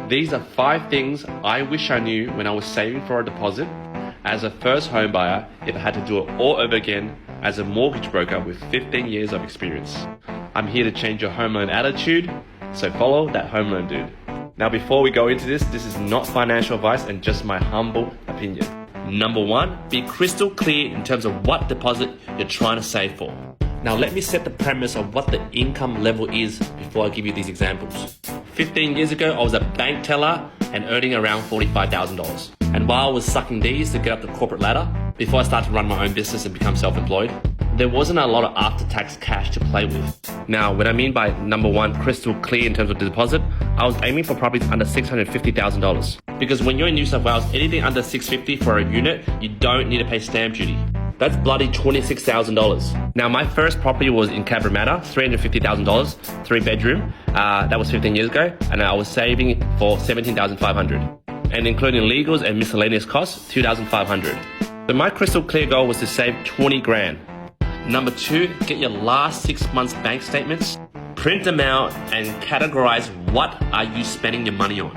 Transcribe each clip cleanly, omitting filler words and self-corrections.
These are 5 things I wish I knew when I was saving for a deposit as a first home buyer if I had to do it all over again as a mortgage broker with 15 years of experience. I'm here to change your home loan attitude, so follow that home loan dude. Now before we go into this is not financial advice and just my humble opinion. Number 1, be crystal clear in terms of what deposit you're trying to save for. Now let me set the premise of what the income level is before I give you these examples. 15 years ago, I was a bank teller and earning around $45,000. And while I was sucking D's to get up the corporate ladder, before I started to run my own business and become self-employed, there wasn't a lot of after-tax cash to play with. Now, what I mean by number 1, crystal clear in terms of the deposit, I was aiming for properties under $650,000. Because when you're in New South Wales, anything under $650,000 for a unit, you don't need to pay stamp duty. That's bloody $26,000. Now, my first property was in Cabramatta, $350,000, 3-bedroom. That was 15 years ago, and I was saving for $17,500. And including legals and miscellaneous costs, $2,500. So my crystal clear goal was to save 20 grand. Number 2, get your last 6 months bank statements, print them out, and categorize what are you spending your money on.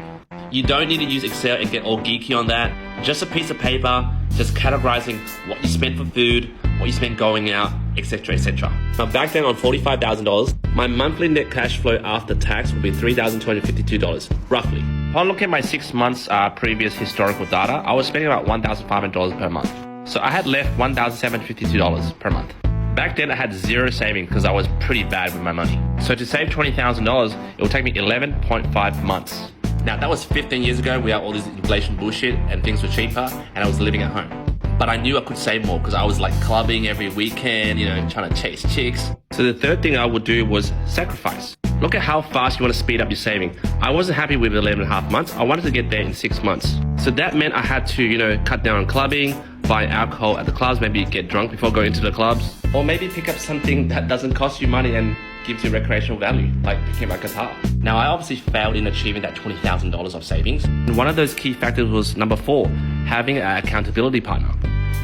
You don't need to use Excel and get all geeky on that. Just a piece of paper, just categorizing what you spend for food, what you spend going out, etc, etc. Now back then on $45,000, my monthly net cash flow after tax would be $3,252, roughly. Upon looking at my 6 months previous historical data, I was spending about $1,500 per month. So I had left $1,752 per month. Back then I had zero saving because I was pretty bad with my money. So to save $20,000, it would take me 11.5 months. Now that was 15 years ago without all this inflation bullshit and things were cheaper and I was living at home. But I knew I could save more because I was like clubbing every weekend, trying to chase chicks. So the third thing I would do was sacrifice. Look at how fast you want to speed up your saving. I wasn't happy with 11.5 months. I wanted to get there in 6 months. So that meant I had to, cut down on clubbing, buy alcohol at the clubs, maybe get drunk before going to the clubs, or maybe pick up something that doesn't cost you money and gives you recreational value, like picking up a guitar. Now, I obviously failed in achieving that $20,000 of savings. And one of those key factors was number 4, having an accountability partner.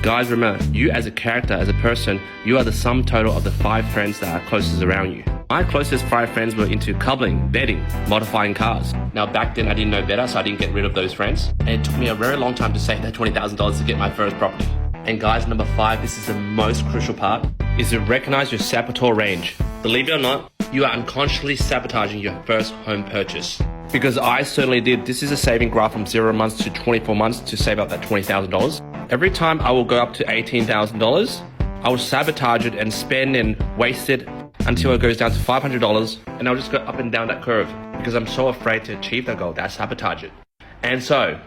Guys, remember, you as a character, as a person, you are the sum total of the 5 friends that are closest around you. My closest 5 friends were into coupling, betting, modifying cars. Now, back then I didn't know better, so I didn't get rid of those friends. And it took me a very long time to save that $20,000 to get my first property. And guys, number 5, this is the most crucial part, is to recognize your saboteur range. Believe it or not, you are unconsciously sabotaging your first home purchase. Because I certainly did. This is a saving graph from 0 months to 24 months to save up that $20,000. Every time I will go up to $18,000, I will sabotage it and spend and waste it until it goes down to $500, and I'll just go up and down that curve because I'm so afraid to achieve that goal that I sabotage it. And so,